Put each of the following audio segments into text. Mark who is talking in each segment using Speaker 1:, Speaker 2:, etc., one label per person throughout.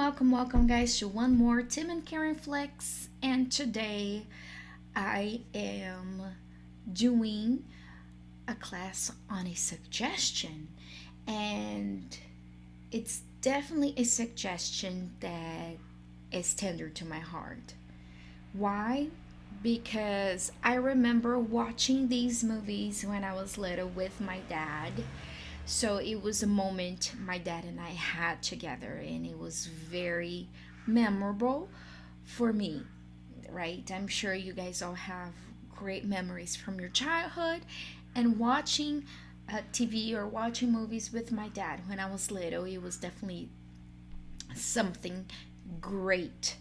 Speaker 1: welcome, guys, to one more Tim&KarenFLIX. And today I am doing a class on a suggestion, and it's definitely a suggestion that is tender to my heart. Why? Because I remember watching these movies when I was little with my dad. So it was a moment my dad and I had together, and it was very memorable for me, right? I'm sure you guys all have great memories from your childhood, and watching TV or watching movies with my dad when I was little, it was definitely something great.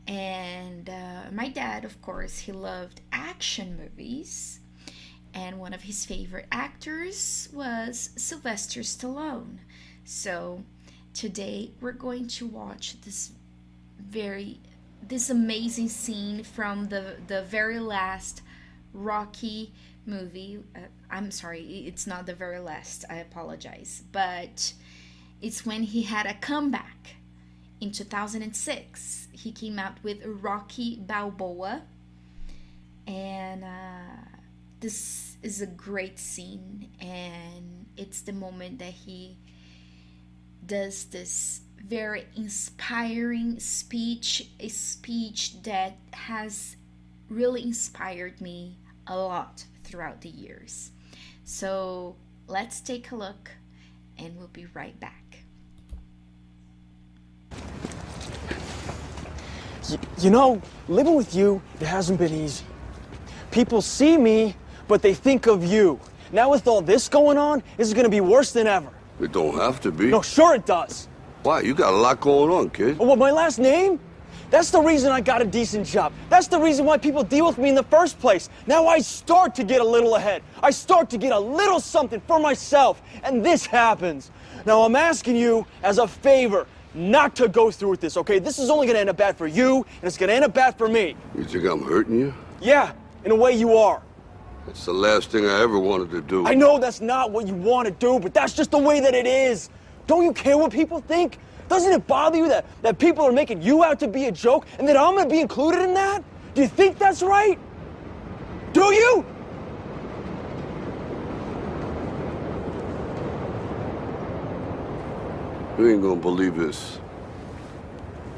Speaker 1: And my dad, of course, he loved action movies, and one of his favorite actors was Sylvester Stallone. So today we're going to watch this amazing scene from the very last Rocky movie. I'm sorry, it's not the very last. I apologize, but it's when he had a comeback in 2006. He came out with Rocky Balboa, and this is a great scene, and it's the moment that he does this very inspiring speech, a speech that has really inspired me a lot throughout the years. So let's take a look, and we'll be right back.
Speaker 2: You know, living with you, it hasn't been easy. People see me, but they think of you. Now with all this going on, this is gonna be worse than ever.
Speaker 3: It don't have to be.
Speaker 2: No, sure it does.
Speaker 3: Why? You got a lot going on, kid.
Speaker 2: Oh, what, my last name? That's the reason I got a decent job. That's the reason why people deal with me in the first place. Now I start to get a little ahead. I start to get a little something for myself, and this happens. Now I'm asking you as a favor not to go through with this, okay? This is only gonna end up bad for you, and it's gonna end up bad for me.
Speaker 3: You think I'm hurting you?
Speaker 2: Yeah, in a way you are.
Speaker 3: That's the last thing I ever wanted to do.
Speaker 2: I know that's not what you want to do, but that's just the way that it is. Don't you care what people think? Doesn't it bother you that people are making you out to be a joke, and that I'm gonna be included in that? Do you think that's right? Do you?
Speaker 3: You ain't gonna believe this,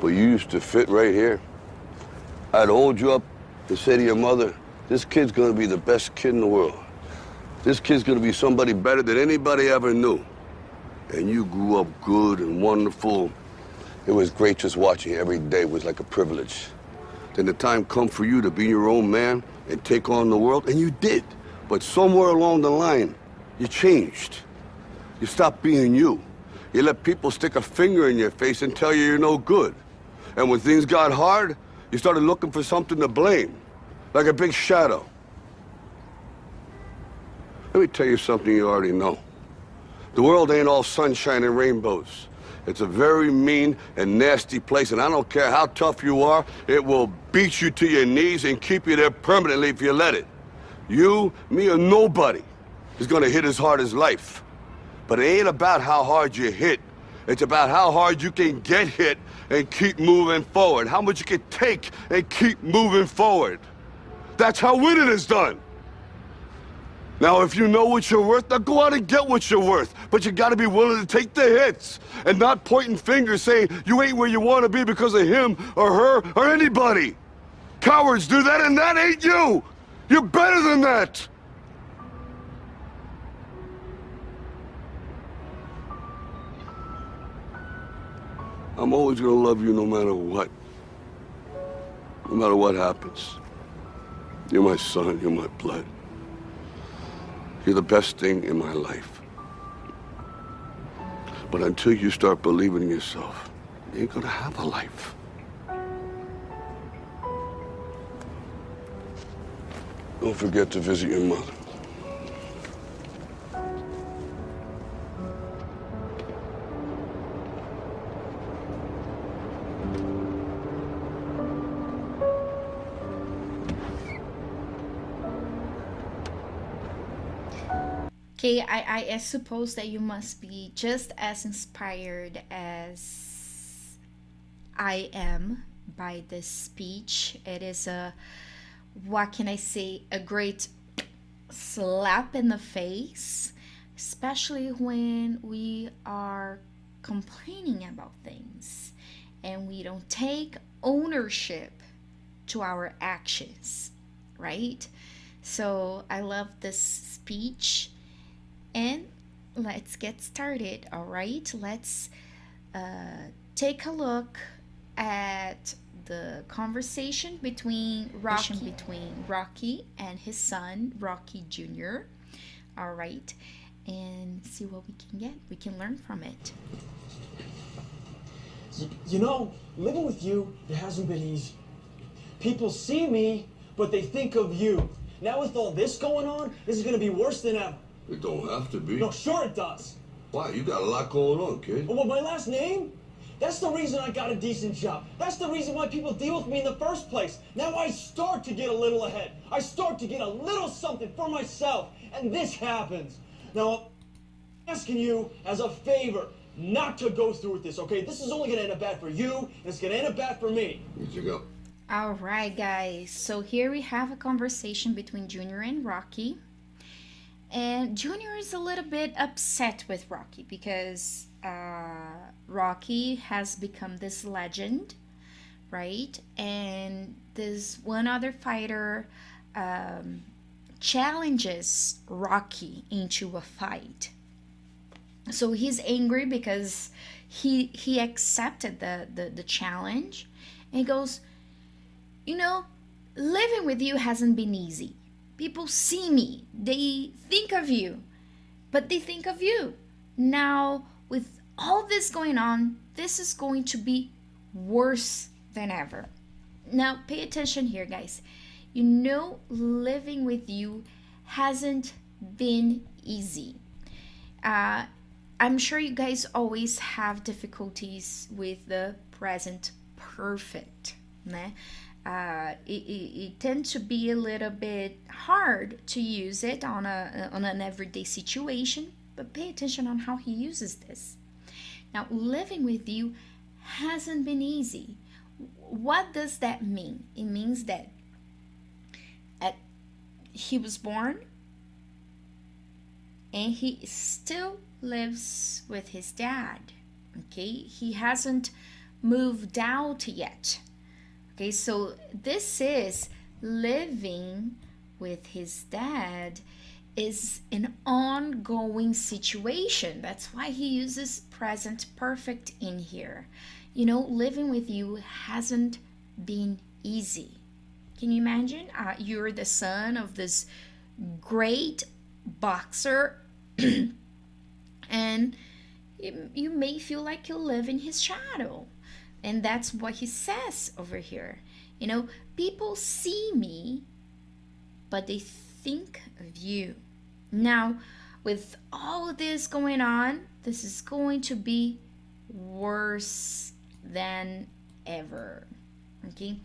Speaker 3: but you used to fit right here. I'd hold you up and say to your mother, this kid's gonna be the best kid in the world. This kid's gonna be somebody better than anybody ever knew. And you grew up good and wonderful. It was great just watching you every day. It was like a privilege. Then the time come for you to be your own man and take on the world, and you did. But somewhere along the line, you changed. You stopped being you. You let people stick a finger in your face and tell you you're no good. And when things got hard, you started looking for something to blame, like a big shadow. Let me tell you something you already know. The world ain't all sunshine and rainbows. It's a very mean and nasty place, and I don't care how tough you are, it will beat you to your knees and keep you there permanently if you let it. You, me, or nobody is gonna hit as hard as life. But it ain't about how hard you hit. It's about how hard you can get hit and keep moving forward. How much you can take and keep moving forward. That's how winning is done. Now, if you know what you're worth, now go out and get what you're worth. But you gotta be willing to take the hits and not pointing fingers saying you ain't where you wanna be because of him or her or anybody. Cowards do that, and that ain't you. You're better than that. I'm always gonna love you no matter what. No matter what happens. You're my son, you're my blood. You're the best thing in my life. But until you start believing in yourself, you ain't gonna have a life. Don't forget to visit your mother.
Speaker 1: Okay, I suppose that you must be just as inspired as I am by this speech. It is what can I say, a great slap in the face, especially when we are complaining about things and we don't take ownership to our actions, right? So I love this speech, and let's get started. All right, let's take a look at the conversation between Rocky and his son Rocky Jr. All right, and see what we can learn from it.
Speaker 2: You know, living with you, it hasn't been easy. People see me, but they think of you. Now with all this going on, this is going to be worse than ever.
Speaker 3: It don't have to be.
Speaker 2: No, sure it does.
Speaker 3: Why? You got a lot going on, kid.
Speaker 2: Well, my last name? That's the reason I got a decent job. That's the reason why people deal with me in the first place. Now I start to get a little ahead. I start to get a little something for myself. And this happens. Now, I'm asking you as a favor not to go through with this, okay? This is only going to end up bad for you, and it's going to end up bad for me.
Speaker 3: Here you go.
Speaker 1: All right, guys. So here we have a conversation between Junior and Rocky. And Junior is a little bit upset with Rocky because Rocky has become this legend, right? And this one other fighter challenges Rocky into a fight. So he's angry because he accepted the challenge, and he goes, you know, living with you hasn't been easy. People see me, they think of you, but they think of you. Now, with all this going on, this is going to be worse than ever. Now, pay attention here, guys. You know, living with you hasn't been easy. I'm sure you guys always have difficulties with the present perfect, né? It tends to be a little bit hard to use it on an everyday situation, but pay attention on how he uses this. Now, living with you hasn't been easy. What does that mean? It means that he was born and he still lives with his dad. Okay, he hasn't moved out yet. Okay, so this is living with his dad is an ongoing situation. That's why he uses present perfect in here. You know, living with you hasn't been easy. Can you imagine? You're the son of this great boxer and you may feel like you live in his shadow. And that's what he says over here. You know, people see me, but they think of you. Now, with all this going on, this is going to be worse than ever. Okay?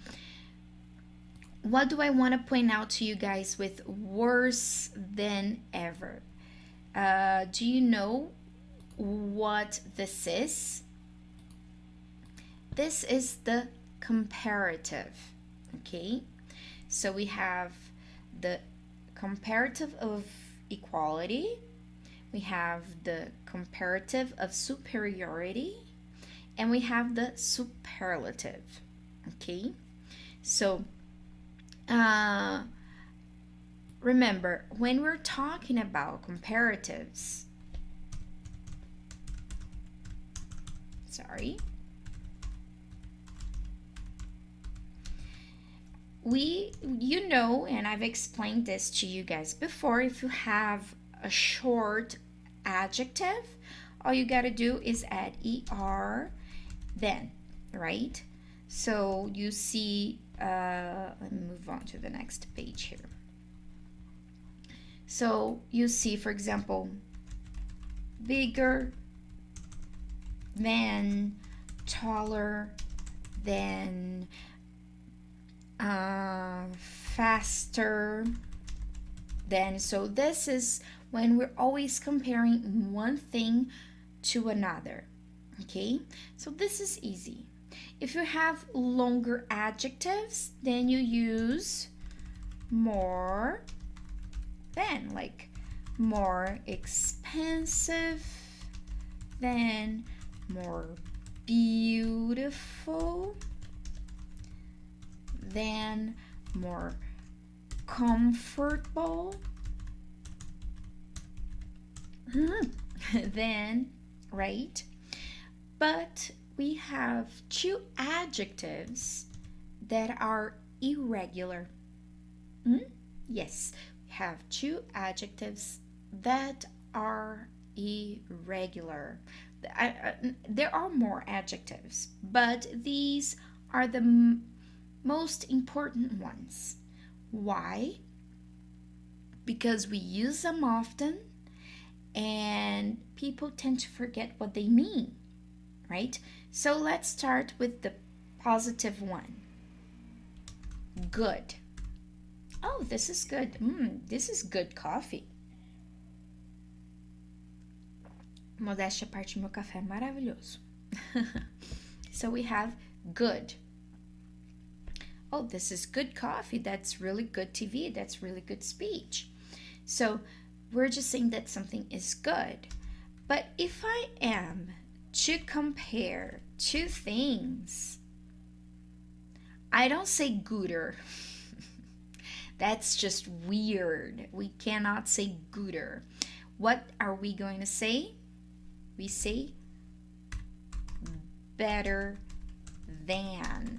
Speaker 1: What do I want to point out to you guys with worse than ever? Do you know what this is? This is the comparative, okay? So we have the comparative of equality, we have the comparative of superiority, and we have the superlative, okay? So, remember, when we're talking about comparatives, you know, and I've explained this to you guys before, if you have a short adjective, all you gotta do is add er then, right? So you see, let me move on to the next page here. So you see, for example, bigger than, taller than, faster than. So this is when we're always comparing one thing to another. Okay, so this is easy. If you have longer adjectives, then you use more than, like more expensive than, more beautiful than, more comfortable than, right? But we have two adjectives that are irregular. Yes, we have two adjectives that are irregular. There are more adjectives, but these are the most important ones. Why? Because we use them often and people tend to forget what they mean, right? So let's start with the positive one. Good. Oh, this is good. This is good coffee. Modéstia à parte, meu café é maravilhoso. So we have good. Oh, this is good coffee. That's really good TV. That's really good speech. So we're just saying that something is good. But if I am to compare two things, I don't say gooder. That's just weird. We cannot say gooder. What are we going to say? We say better than.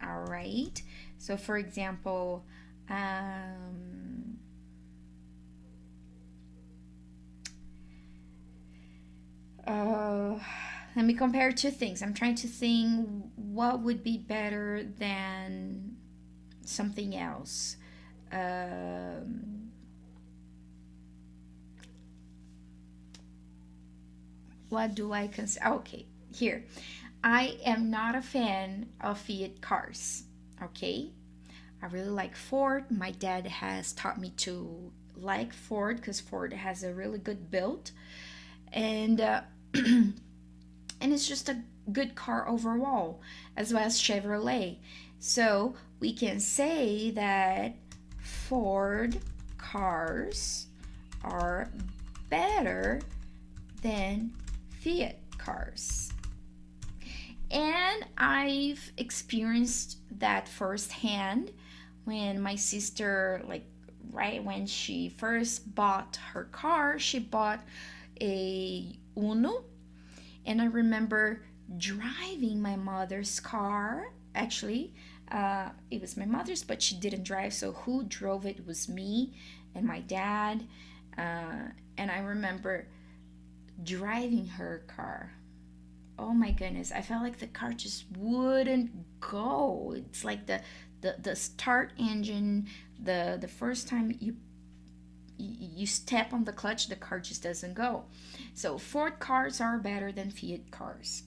Speaker 1: All right. So for example, let me compare two things. I'm trying to think what would be better than something else. What do I consider? Okay, here. I am not a fan of Fiat cars, okay? I really like Ford. My dad has taught me to like Ford because Ford has a really good build. And and it's just a good car overall, as well as Chevrolet. So we can say that Ford cars are better than Fiat cars. And I've experienced that firsthand when my sister, like right when she first bought her car, she bought a Uno. And I remember driving my mother's car. Actually, it was my mother's, but she didn't drive. So who drove it was me and my dad. And I remember driving her car. Oh my goodness, I felt like the car just wouldn't go. It's like the start engine, the first time you step on the clutch, the car just doesn't go. So Ford cars are better than Fiat cars.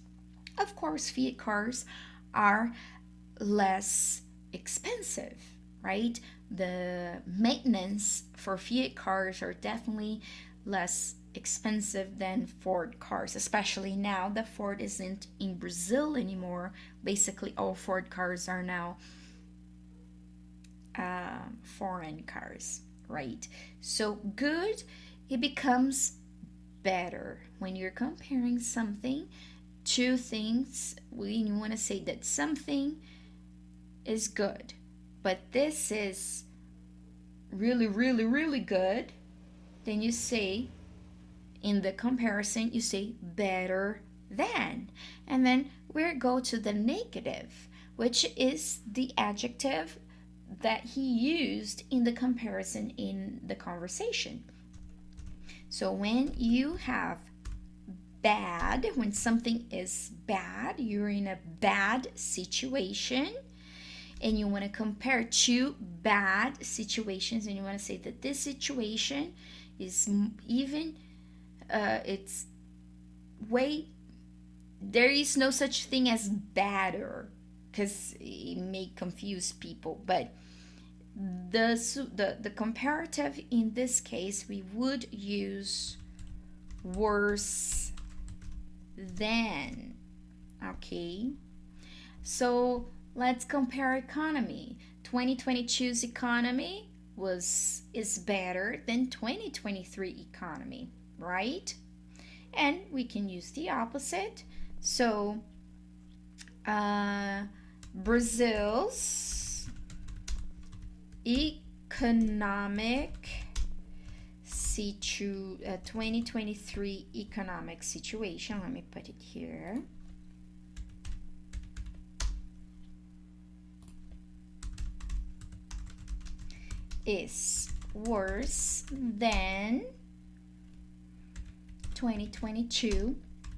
Speaker 1: Of course, Fiat cars are less expensive, right? The maintenance for Fiat cars are definitely less expensive than Ford cars, especially now that Ford isn't in Brazil anymore. Basically, all Ford cars are now foreign cars, right? So good, it becomes better when you're comparing something, two things. When you want to say that something is good, but this is really, really, really good, then you say, in the comparison, you say better than. And then we go to the negative, which is the adjective that he used in the comparison in the conversation. So when you have bad, when something is bad, you're in a bad situation, and you want to compare two bad situations, and you want to say that this situation is even it's way, there is no such thing as badder, because it may confuse people, but the comparative in this case, we would use worse than. Okay, so let's compare economy. 2022's economy is better than 2023 economy, right? And we can use the opposite. So Brazil's economic 2023 economic situation, let me put it here, is worse than 2022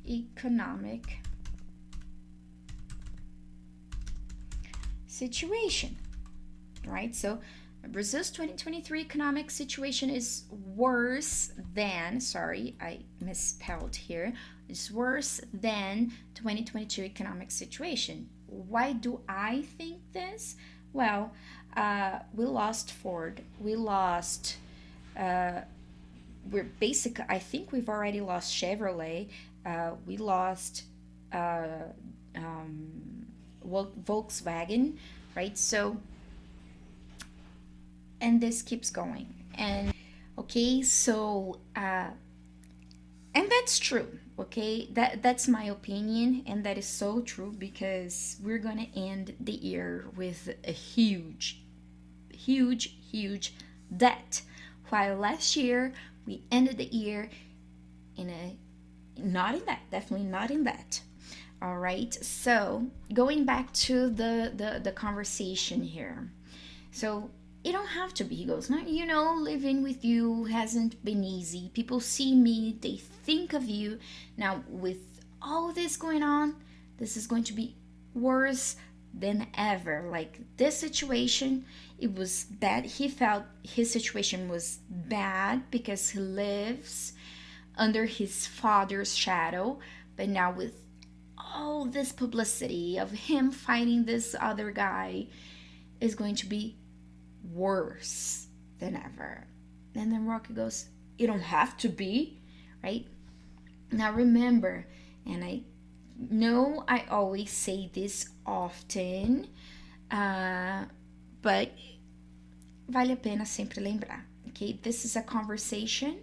Speaker 1: economic situation, right? So Brazil's 2023 economic situation is worse than, sorry, I misspelled here, is worse than 2022 economic situation. Why do I think this? Well, we lost Ford. We lost, we're basic. I think we've already lost Chevrolet. We lost Volkswagen, right? So, and this keeps going. And okay, so and that's true. Okay, that's my opinion, and that is so true because we're gonna end the year with a huge debt, while last year we ended the year in a not in that, definitely not in that. All right, so going back to the conversation here. So it don't have to be. He goes, no, living with you hasn't been easy. People see me, they think of you. Now, with all this going on, this is going to be worse than ever. Like this situation, it was bad. He felt his situation was bad because he lives under his father's shadow. But now, with all this publicity of him fighting this other guy, is going to be worse than ever. And then Rocky goes, you don't have to be, right? Now remember, and I know I always say this often, but vale a pena sempre lembrar, okay? This is a conversation.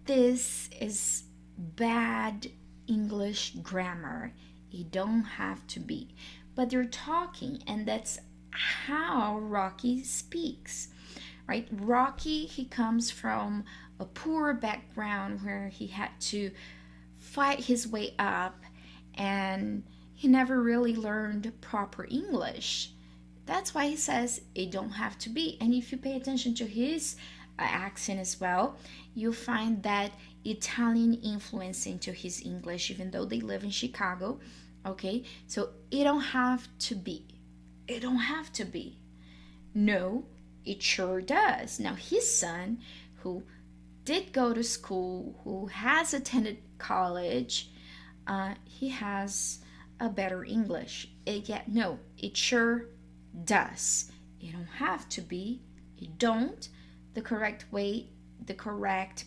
Speaker 1: This is bad English grammar. You don't have to be. But they're talking, and that's how Rocky speaks, right? Rocky, he comes from a poor background where he had to fight his way up, and he never really learned proper English. That's why he says it don't have to be. And if you pay attention to his accent as well, you'll find that Italian influence into his English, even though they live in Chicago. Okay, so it don't have to be. It don't have to be. No, it sure does. Now his son, who did go to school, who has attended college, he has a better English. No, it sure does. It don't have to be. It don't. The correct way, the correct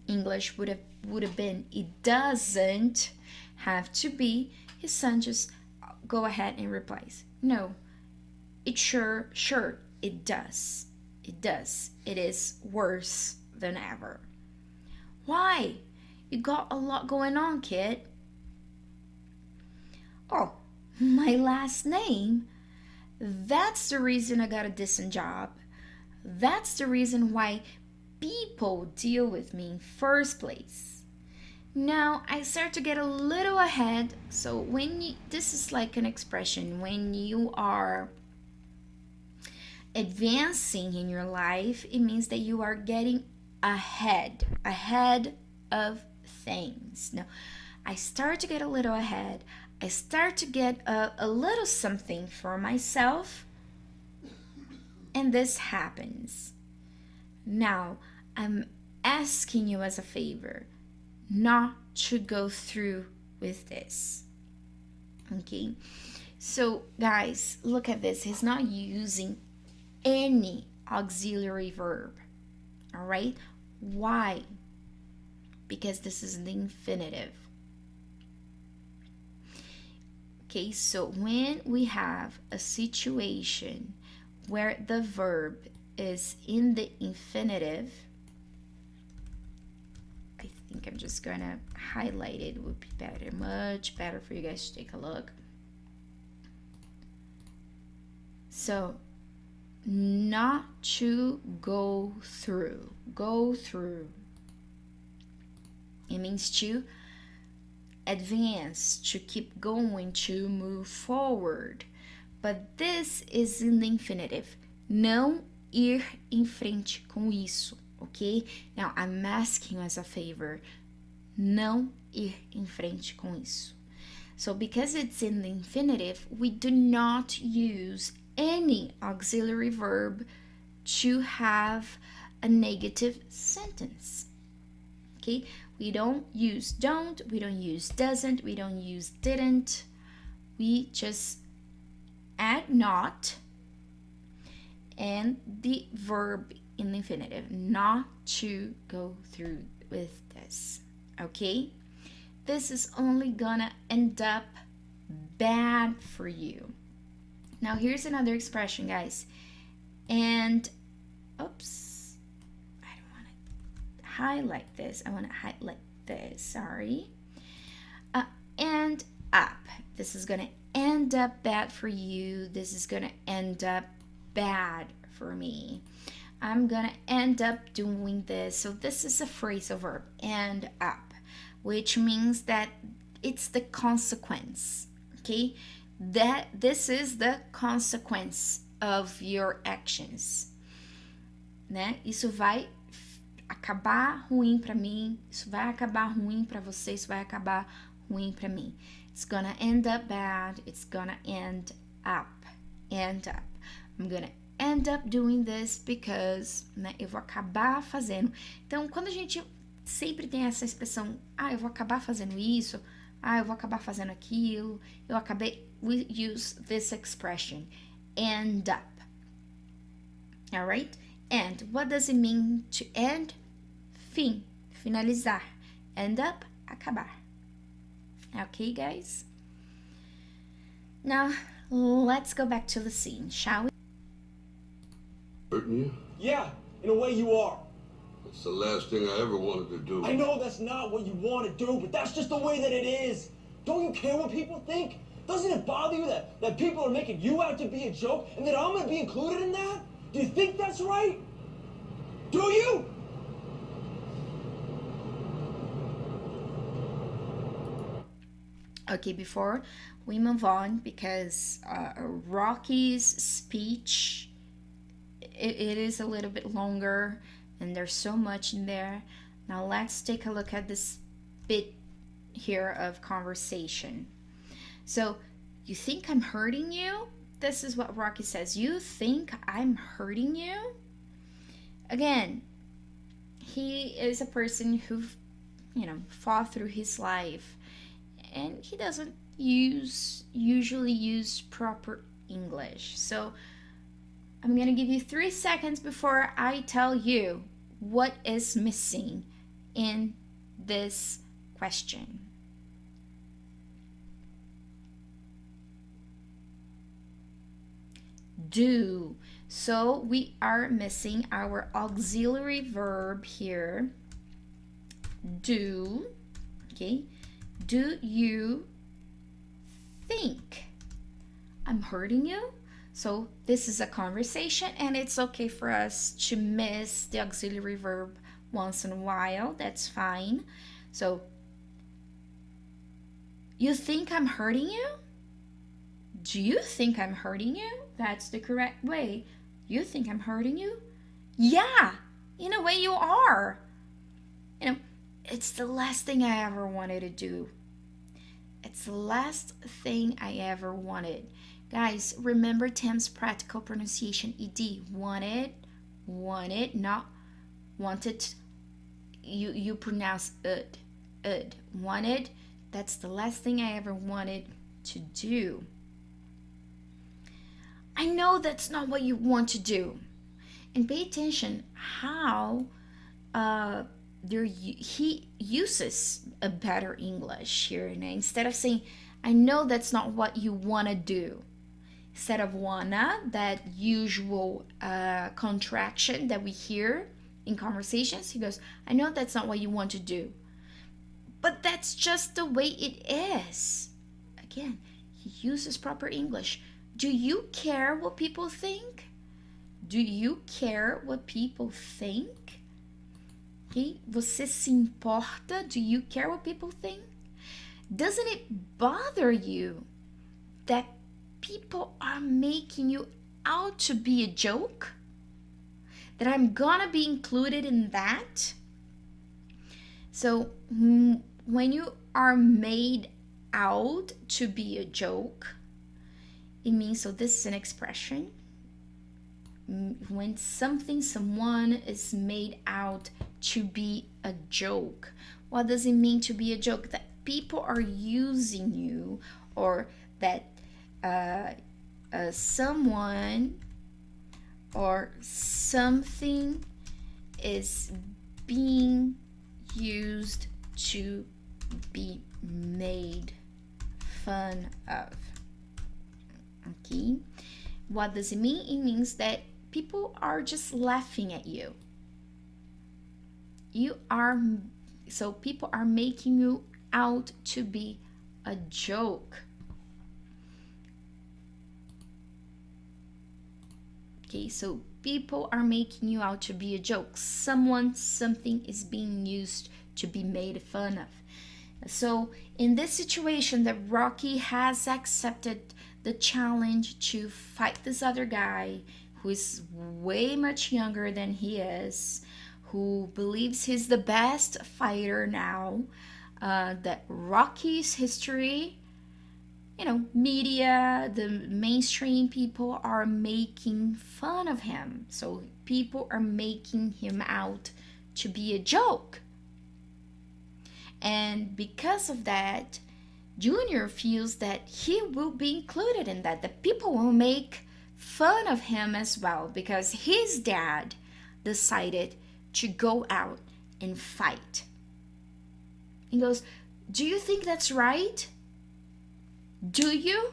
Speaker 1: English would have been, it doesn't have to be. His son just go ahead and replies, no, it sure, it does. It does. It is worse than ever. Why? You got a lot going on, kid. Oh, my last name. That's the reason I got a decent job. That's the reason why people deal with me in first place. Now I start to get a little ahead. So this is like an expression when you are advancing in your life, it means that you are getting ahead of things. Now I start to get a little ahead. I start to get a little something for myself, and this happens. Now I'm asking you as a favor not to go through with this. Okay, so guys, look at this. He's not using any auxiliary verb. All right, why? Because this is the infinitive. Okay, so when we have a situation where the verb is in the infinitive, I think I'm just gonna highlight it. It would be better, much better for you guys to take a look. So, not to go through. Go through. It means to advance, to keep going, to move forward. But this is in the infinitive. Não ir em frente com isso, ok? Now, I'm asking you as a favor. Não ir em frente com isso. So, because it's in the infinitive, we do not use any auxiliary verb to have a negative sentence. Okay? We don't use don't, we don't use doesn't, we don't use didn't. We just add not and the verb in the infinitive, not to go through with this. Okay? This is only gonna end up bad for you. Now here's another expression, guys. And oops, I don't want to highlight this. I want to highlight this, sorry. And up. This is going to end up bad for you. This is going to end up bad for me. I'm going to end up doing this. So this is a phrasal verb, end up, which means that it's the consequence, okay? That this is the consequence of your actions, né? Isso vai acabar ruim para mim, isso vai acabar ruim para você, isso vai acabar ruim para mim. It's gonna end up bad, it's gonna end up. I'm gonna end up doing this because, né, eu vou acabar fazendo. Então, quando a gente sempre tem essa expressão, eu vou acabar fazendo isso, eu vou acabar fazendo aquilo, we use this expression, end up. All right? And what does it mean to end? Fim, finalizar. End up, acabar. Okay, guys? Now, let's go back to the scene, shall we?
Speaker 3: Hurting you?
Speaker 2: Yeah, in a way you are.
Speaker 3: It's the last thing I ever wanted to do.
Speaker 2: I know that's not what you want to do, but that's just the way that it is. Don't you care what people think? Doesn't it bother you that people are making you out to be a joke and that I'm going to be included in that? Do you think that's right? Do you?
Speaker 1: Okay, before we move on, because Rocky's speech, it is a little bit longer and there's so much in there. Now let's take a look at this bit here of conversation. So, you think I'm hurting you? This is what Rocky says. You think I'm hurting you? Again, he is a person who, fought through his life, and he doesn't usually use proper English. So, I'm going to give you 3 seconds before I tell you what is missing in this question. Do. So we are missing our auxiliary verb here. Do. Okay. Do you think I'm hurting you? So this is a conversation, and it's okay for us to miss the auxiliary verb once in a while. That's fine. So, you think I'm hurting you? Do you think I'm hurting you? That's the correct way. You think I'm hurting you? Yeah, in a way you are. It's the last thing I ever wanted to do. It's the last thing I ever wanted. Guys, remember Tim's practical pronunciation, ed. Wanted, not wanted. You pronounce ud. Wanted, that's the last thing I ever wanted to do. I know that's not what you want to do. And pay attention how he uses a better English here. Instead of saying, I know that's not what you want to do. Instead of wanna, that usual contraction that we hear in conversations, he goes, I know that's not what you want to do, but that's just the way it is. Again, he uses proper English. Do you care what people think? Do you care what people think? Okay? Você se importa? Do you care what people think? Doesn't it bother you that people are making you out to be a joke? That I'm gonna be included in that? So when you are made out to be a joke, it means, so this is an expression. When someone is made out to be a joke. What does it mean to be a joke? That people are using you, or that someone or something is being used to be made fun of. Okay, what does it mean? It means that people are just laughing at you. So people are making you out to be a joke. Okay, so people are making you out to be a joke. Something is being used to be made fun of. So in this situation, that Rocky has accepted the challenge to fight this other guy who is way much younger than he is, who believes he's the best fighter now, that Rocky's history, media, the mainstream people are making fun of him. So people are making him out to be a joke. And because of that, Junior feels that he will be included in that. The people will make fun of him as well because his dad decided to go out and fight. He goes, do you think that's right? Do you?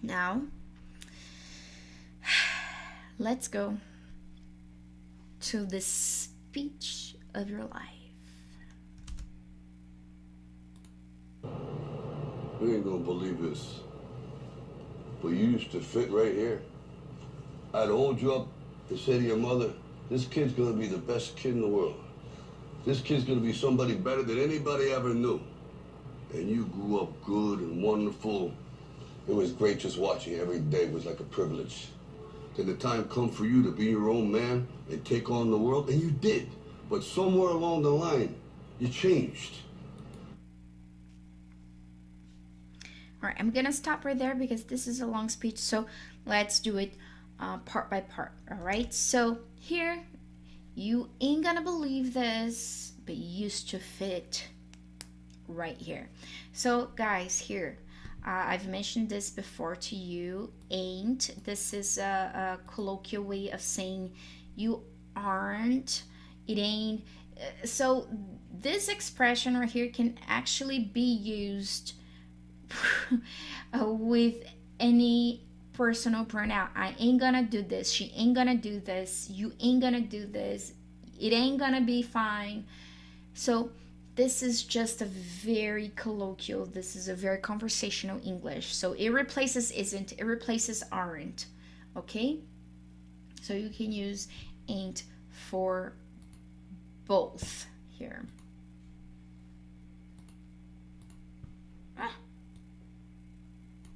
Speaker 1: Now, let's go to the speech of your life.
Speaker 3: You ain't gonna believe this, but you used to fit right here. I'd hold you up and say to your mother, this kid's gonna be the best kid in the world. This kid's gonna be somebody better than anybody ever knew. And you grew up good and wonderful. It was great just watching every day. It was like a privilege. Then the time come for you to be your own man and take on the world, and you did. But somewhere along the line, you changed.
Speaker 1: All right, I'm gonna stop right there because this is a long speech, so let's do it part by part. All right, so here, you ain't gonna believe this, but you used to fit right here. So guys, here, I've mentioned this before to you. Ain't, this is a colloquial way of saying you aren't, it ain't. So this expression right here can actually be used with any personal pronoun. I ain't gonna do this, she ain't gonna do this, you ain't gonna do this, it ain't gonna be fine. So this is just a very colloquial, this is a very conversational English. So it replaces isn't, it replaces aren't. Okay, so you can use ain't for both here.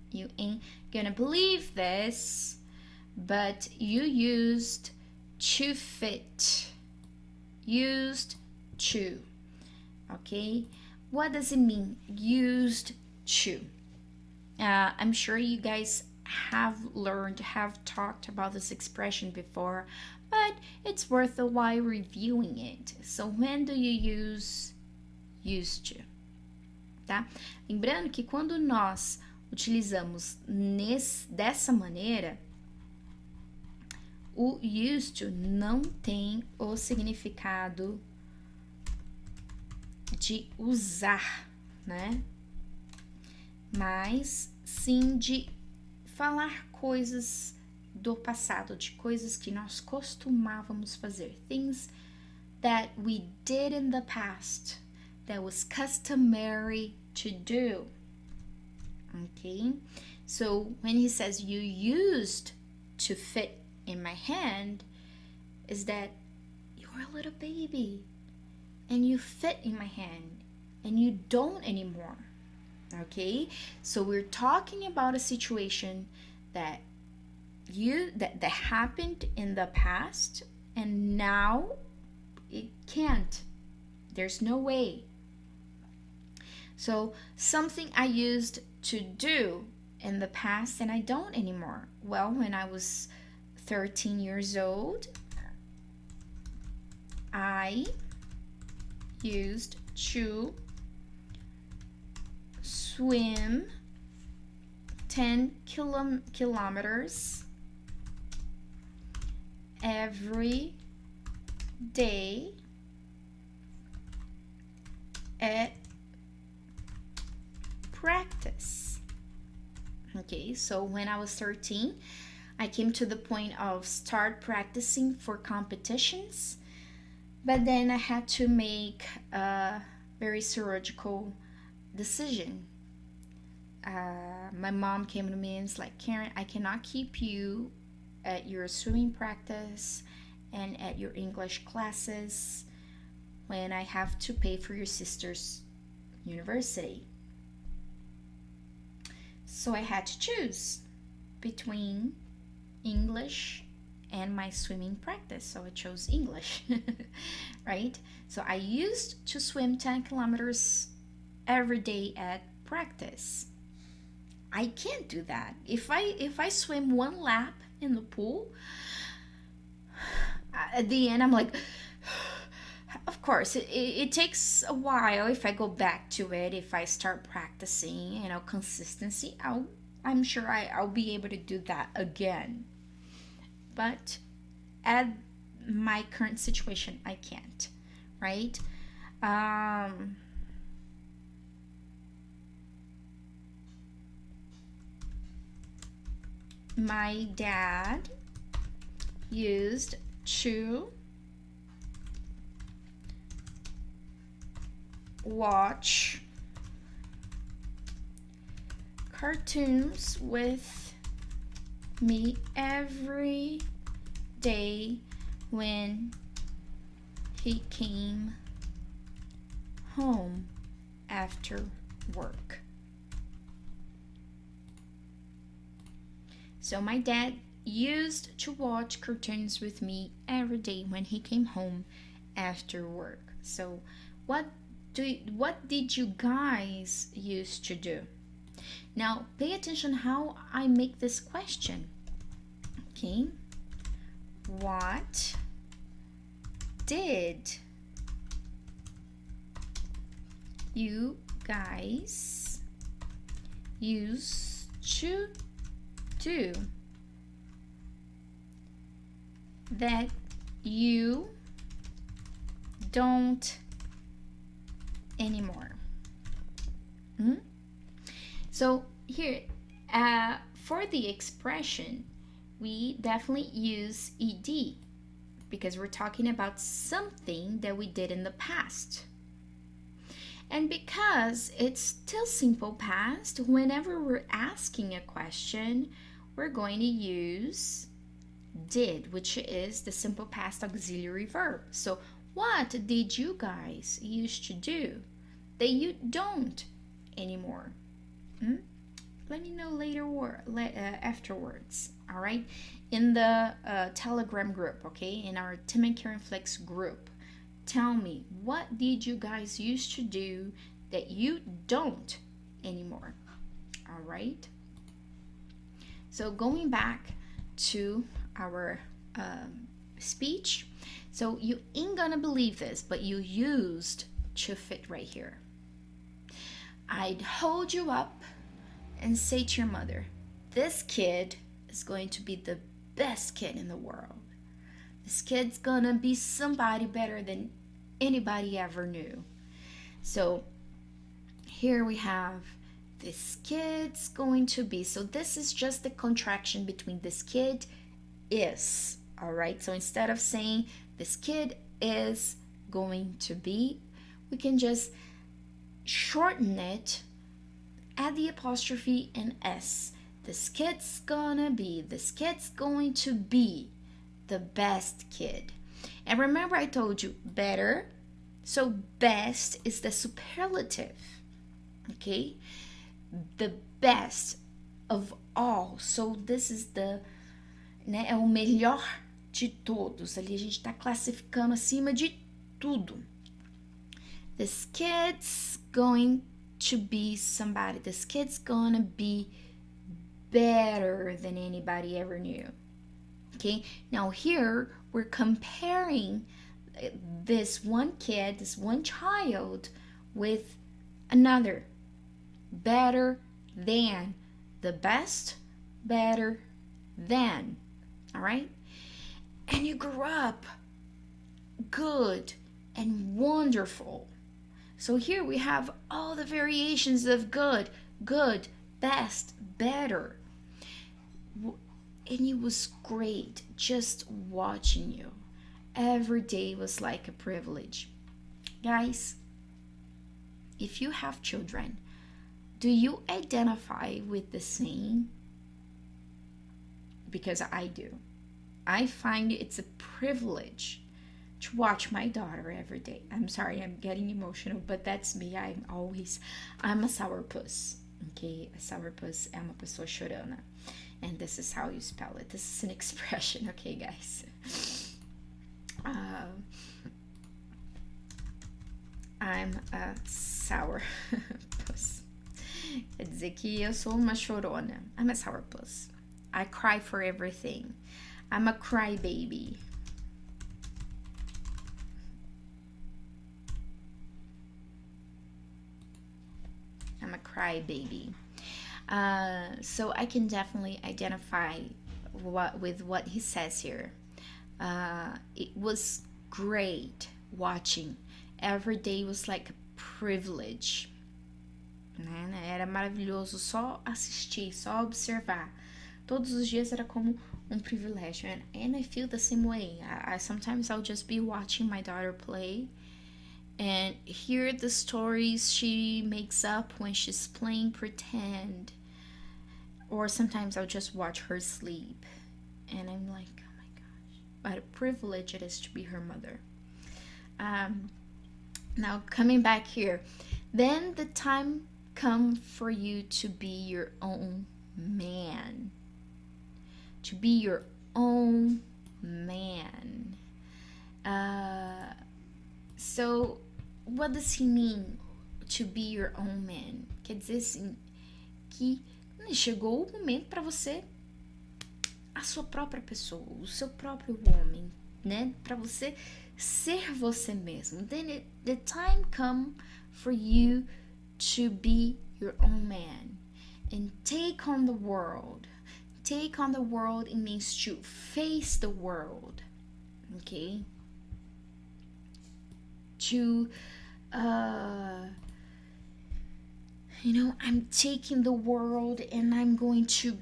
Speaker 1: You ain't gonna believe this, but you used to fit. Used to. Okay? What does it mean? Used to. I'm sure you guys have talked about this expression before, but it's worth a while reviewing it. So when do you use used to? Tá? Lembrando que quando nós utilizamos dessa maneira, o used to não tem o significado de usar, né? Mas sim de falar coisas do passado, de coisas que nós costumávamos fazer. Things that we did in the past, that was customary to do. Okay? So when he says you used to fit in my hand, is that you're a little baby and you fit in my hand and you don't anymore. Okay? So we're talking about a situation that happened in the past and now it can't. There's no way. So something I used to do in the past and I don't anymore. Well, when I was 13 years old, I used to swim 10 kilometers every day at practice. Okay, so when I was 13, I came to the point of start practicing for competitions, but then I had to make a very surgical decision. My mom came to me and was like, Karen, I cannot keep you at your swimming practice and at your English classes when I have to pay for your sister's university. So I had to choose between English and my swimming practice. So I chose English, right? So I used to swim 10 kilometers every day at practice. I can't do that. If I swim one lap in the pool, at the end I'm like, of course, it takes a while if I go back to it, if I start practicing, consistency, I'm sure I'll be able to do that again. But at my current situation, I can't, right? My dad used to watch cartoons with me every day when he came home after work. So my dad used to watch cartoons with me every day when he came home after work. So what did you guys used to do? Now pay attention how I make this question. Okay. What did you guys used to do that you don't anymore? So here, for the expression, we definitely use ed because we're talking about something that we did in the past. And because it's still simple past, whenever we're asking a question, we're going to use did, which is the simple past auxiliary verb. So what did you guys used to do that you don't anymore? Let me know later or afterwards, all right? In the Telegram group, okay? In our Tim&KarenFLIX group. Tell me, what did you guys used to do that you don't anymore? All right? So going back to our speech. So you ain't gonna believe this, but you used to fit right here. I'd hold you up and say to your mother, this kid is going to be the best kid in the world. This kid's gonna be somebody better than anybody ever knew. So here we have this kid's going to be. So this is just the contraction between this kid is. All right. So instead of saying this kid is going to be, we can just shorten it, add the apostrophe and s. This kid's gonna be, this kid's going to be the best kid. And remember I told you better, so best is the superlative, okay? The best of all. So this is the, né, é o melhor de todos. Ali a gente tá classificando acima de tudo. This kid's going to be somebody. This kid's gonna be better than anybody ever knew. Okay, now here we're comparing this one kid, this one child, with another. Better than. The best, better than. All right? And you grew up good and wonderful. So here we have all the variations of good, good, best, better. And it was great just watching you. Every day was like a privilege. Guys, if you have children, do you identify with the saying? Because I do. I find it's a privilege to watch my daughter every day. I'm sorry, I'm getting emotional, but that's me. I'm a sourpuss. Okay, a sourpuss é uma pessoa chorona. And this is how you spell it. This is an expression, okay, guys? I'm a sourpuss. Quer dizer que eu sou uma chorona. I'm a sourpuss. I cry for everything. I'm a crybaby. I'm a crybaby. So I can definitely identify with what he says here. It was great watching. Every day was like a privilege. Né? Era maravilhoso só assistir, só observar. Todos os dias era como privilégio. And I feel the same way. Sometimes I'll just be watching my daughter play and hear the stories she makes up when she's playing pretend. Or sometimes I'll just watch her sleep. And I'm like, oh my gosh, what a privilege it is to be her mother. Now coming back here, then the time come for you to be your own man. To be your own man. So what does he mean to be your own man? Quer dizer assim, que chegou o momento para você, a sua própria pessoa, o seu próprio homem, né? Para você ser você mesmo. Then the time come for you to be your own man and take on the world. Take on the world, it means to face the world, okay? To, I'm taking the world and I'm going to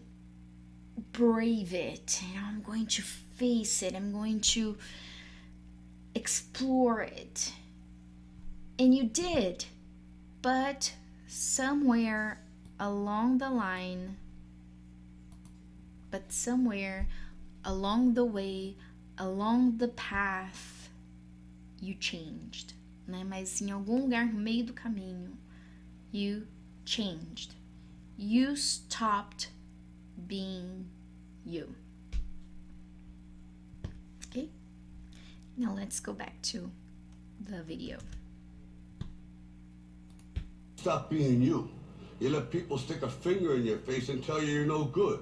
Speaker 1: brave it. I'm going to face it. I'm going to explore it. And you did, but somewhere along the way, along the path, you changed, né? Mas em algum lugar no meio do caminho, you changed. You stopped being you. Okay? Now let's go back to the video.
Speaker 3: Stop being you. You let people stick a finger in your face and tell you you're no good.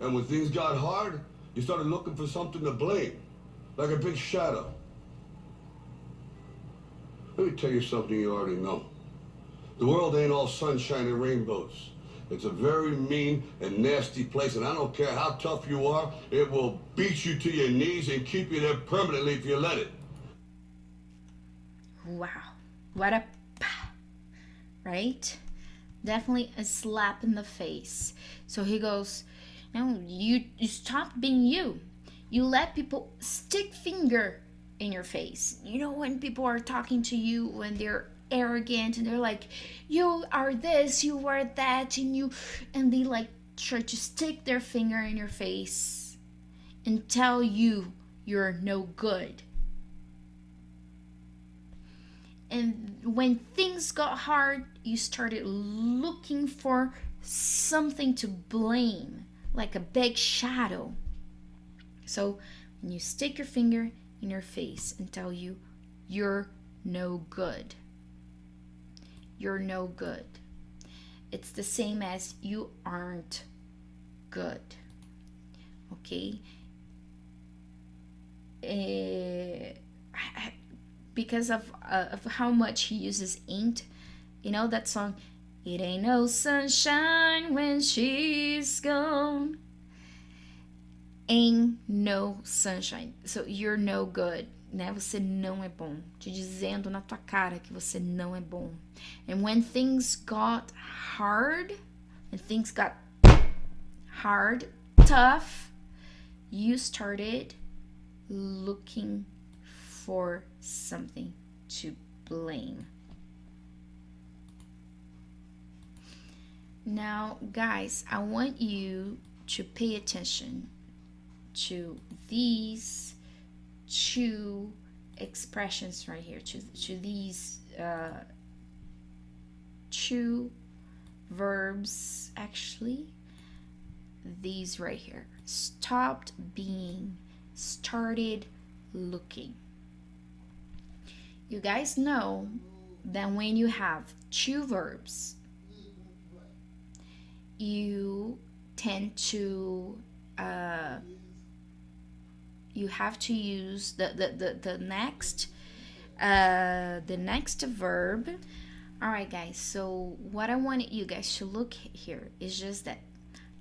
Speaker 3: And when things got hard, you started looking for something to blame, like a big shadow. Let me tell you something you already know. The world ain't all sunshine and rainbows. It's a very mean and nasty place, and I don't care how tough you are, it will beat you to your knees and keep you there permanently if you let it.
Speaker 1: Wow. What a right? Definitely a slap in the face. So he goes, no, you stop being you. You let people stick finger in your face. You know, when people are talking to you, when they're arrogant and they're like, you are this, you are that, and they like try to stick their finger in your face and tell you you're no good. And when things got hard, you started looking for something to blame, like a big shadow. So when you stick your finger in your face and tell you you're no good, you're no good, it's the same as you aren't good. Okay? Because of how much he uses ain't, you know that song, it ain't no sunshine when she's gone. Ain't no sunshine. So you're no good, né? Você não é bom. Te dizendo na tua cara que você não é bom. And when things got hard, tough, you started looking for something to blame. Now, guys, I want you to pay attention to these two expressions right here, to these two verbs, actually, these right here. Stopped being, started looking. You guys know that when you have two verbs, you tend to you have to use the next verb. All right, guys, so what I wanted you guys to look here is just that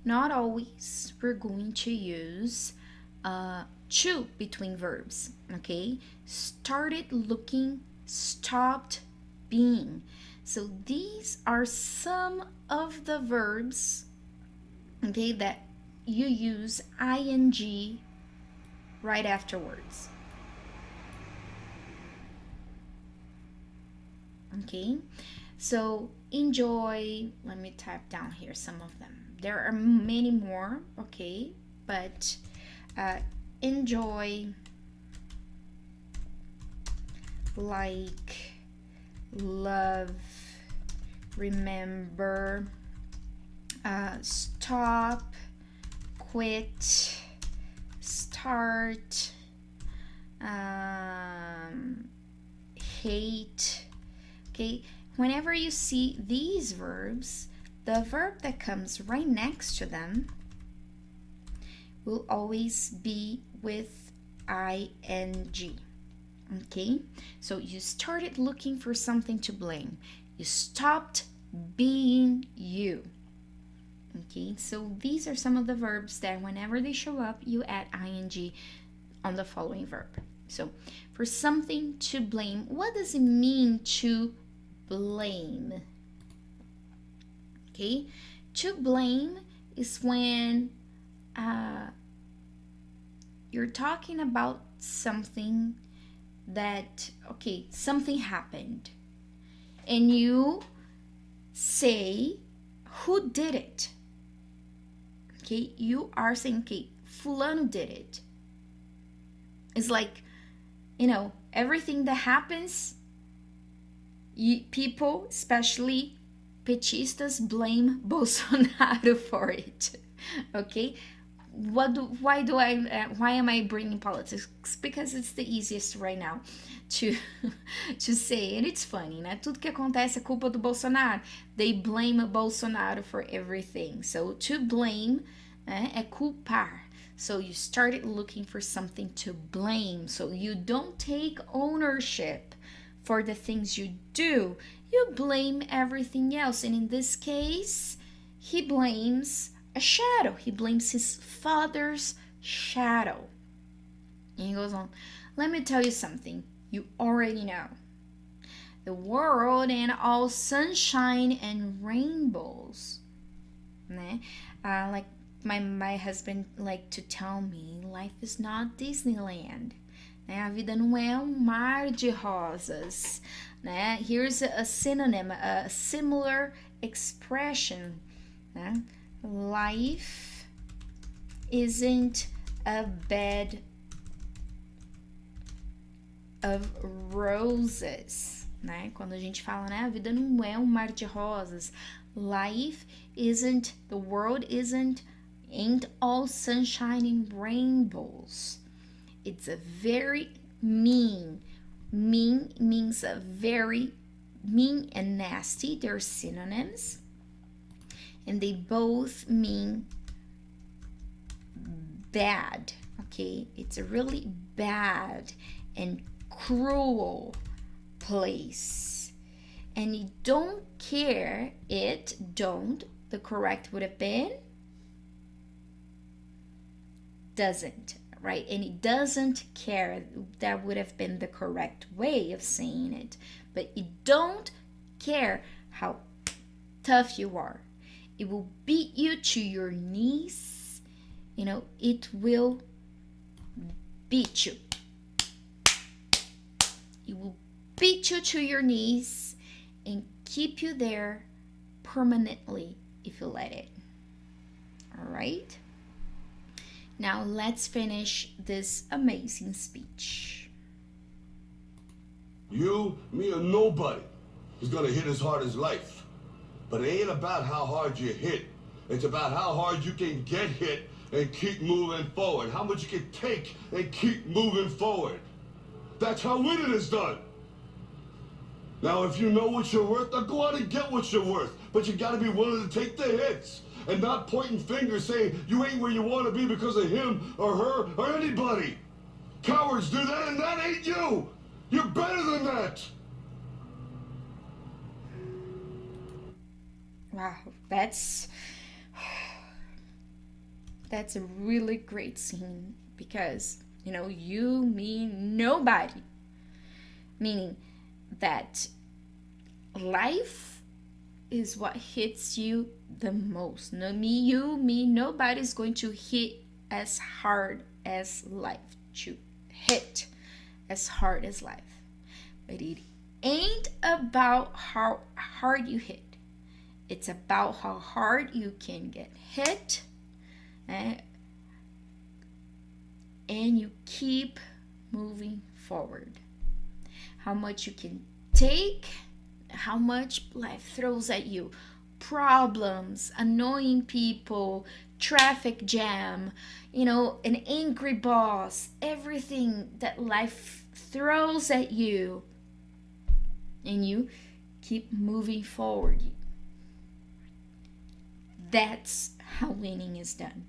Speaker 1: not always we're going to use to between verbs, okay? Started looking, stopped being. So these are some of the verbs, okay, that you use ing right afterwards. Okay, so enjoy. Let me type down here some of them. There are many more, okay, but enjoy, like, love, remember, stop, quit, start, hate. Okay, whenever you see these verbs, the verb that comes right next to them will always be with ing. Okay, so you started looking for something to blame. You stopped being you. Okay, so these are some of the verbs that whenever they show up, you add ing on the following verb. So for something to blame, what does it mean to blame? Okay, to blame is when you're talking about something that, okay, something happened and you say who did it. Okay, you are saying, okay, fulano did it. It's like, you know, everything that happens, people, especially petistas, blame Bolsonaro for it. Okay, why am I bringing politics? Because it's the easiest right now to say, and it's funny, né? Tudo que acontece é culpa do Bolsonaro. They blame Bolsonaro for everything. So to blame é culpar. So you started looking for something to blame. So you don't take ownership for the things you do. You blame everything else. And in this case, he blames a shadow. He blames his father's shadow. And he goes on, let me tell you something you already know. the world ain't all sunshine and rainbows, né? Like my husband like to tell me, life is not Disneyland, né? A vida não é um mar de rosas, né? Here's a synonym, a similar expression, né? Life isn't a bed of roses, né? Quando a gente fala, né, a vida não é um mar de rosas. Life isn't, the world ain't all sunshine and rainbows. It's a very mean. Mean means a very mean and nasty. They're synonyms. And they both mean bad, okay? It's a really bad and cruel place. And you don't care, the correct would have been doesn't, right? And it doesn't care, that would have been the correct way of saying it. But you don't care how tough you are. It will beat you to your knees. You know, it will beat you. It will beat you to your knees and keep you there permanently if you let it. All right? Now let's finish this amazing speech.
Speaker 3: You, me, or nobody is gonna hit as hard as life. But it ain't about how hard you hit. It's about how hard you can get hit and keep moving forward. How much you can take and keep moving forward. That's how winning is done. Now, if you know what you're worth, then go out and get what you're worth. But you gotta be willing to take the hits and not pointing fingers saying you ain't where you want to be because of him or her or anybody. Cowards do that, and that ain't you. You're better than that.
Speaker 1: Wow, that's a really great scene because, you know, you, me, nobody. Meaning that life is what hits you the most. No, me, nobody's going to hit as hard as life, to hit as hard as life. But it ain't about how hard you hit. It's about how hard you can get hit, and you keep moving forward. How much you can take, how much life throws at you. Problems, annoying people, traffic jam, you know, an angry boss, everything that life throws at you. And you keep moving forward. That's how winning is done.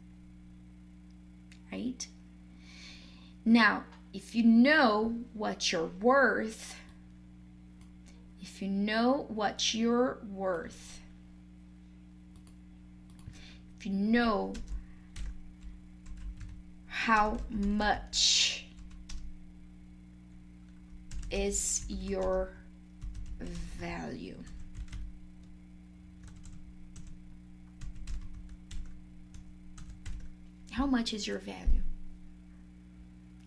Speaker 1: Right? Now, if you know what you're worth, if you know how much is your value. How much is your value?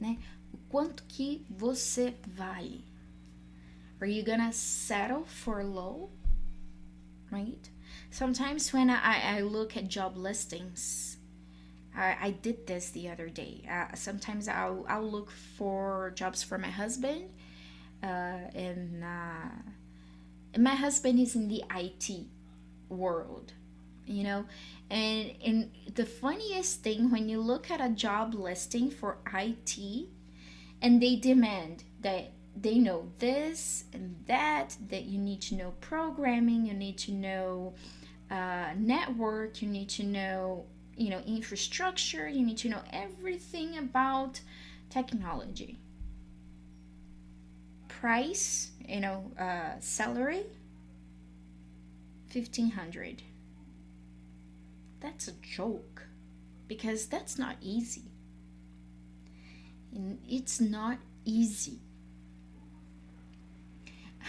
Speaker 1: Né? O quanto que você vale? Are you gonna settle for low? Right? Sometimes when I look at job listings, I did this the other day. Sometimes I'll look for jobs for my husband, and my husband is in the IT world, you know. And the funniest thing, when you look at a job listing for IT, and they demand that they know this and that you need to know programming, you need to know network, you need to know, you know, infrastructure, you need to know everything about technology. Price, you know, salary, $1,500. That's a joke, because that's not easy. And it's not easy.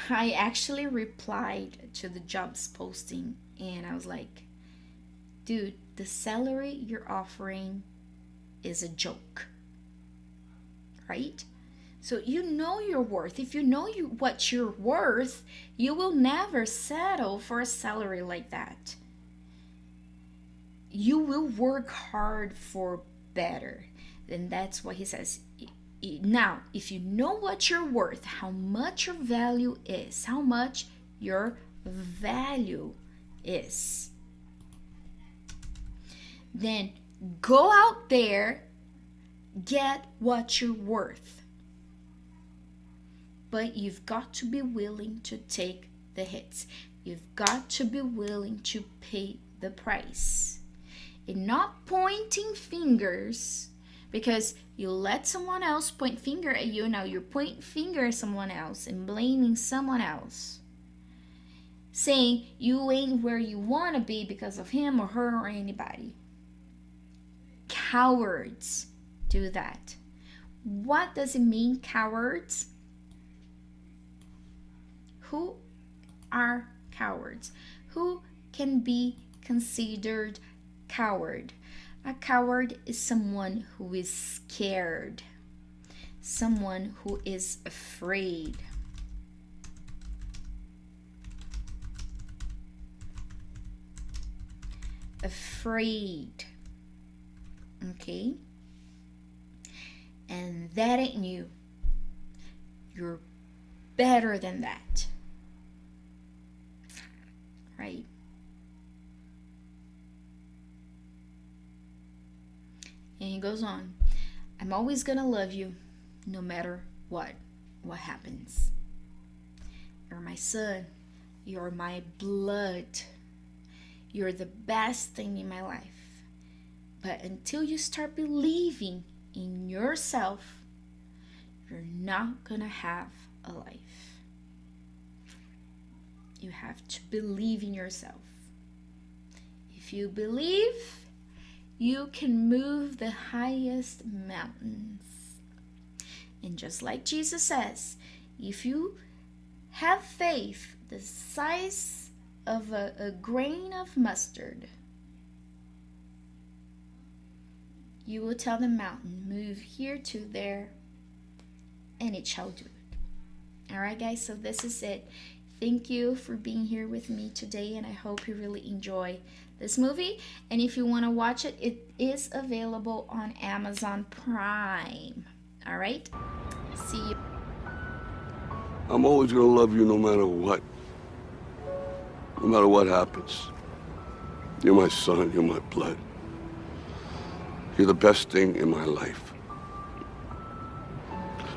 Speaker 1: I actually replied to the jobs posting and I was like, dude, the salary you're offering is a joke, right? So you know your worth. If you know what you're worth, you will never settle for a salary like that. You will work hard for better. And that's what he says. Now, if you know what you're worth, how much your value is, then go out there, get what you're worth. But you've got to be willing to take the hits. You've got to be willing to pay the price. And not pointing fingers, because you let someone else point finger at you. Now you're pointing finger at someone else and blaming someone else, saying you ain't where you want to be because of him or her or anybody. Cowards do that. What does it mean, cowards? Who are cowards? Who can be considered coward? A coward is someone who is scared, someone who is afraid. Afraid. Okay? And that ain't you. You're better than that. Right? And he goes on, I'm always gonna love you no matter what happens. You're my son. You're my blood. You're the best thing in my life. But until you start believing in yourself, you're not gonna have a life. You have to believe in yourself. If you believe, you can move the highest mountains. And just like Jesus says, if you have faith the size of a grain of mustard, you will tell the mountain, move here to there, and it shall do it. All right, guys, so this is it. Thank you for being here with me today, and I hope you really enjoy this movie. And if you want to watch it, it is available on Amazon Prime. All right? See you.
Speaker 3: I'm always gonna love you no matter what. No matter what happens. You're my son, you're my blood. You're the best thing in my life.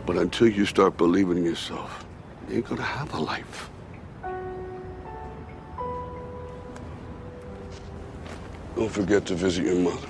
Speaker 3: But until you start believing in yourself, you ain't gonna have a life. Don't forget to visit your mother.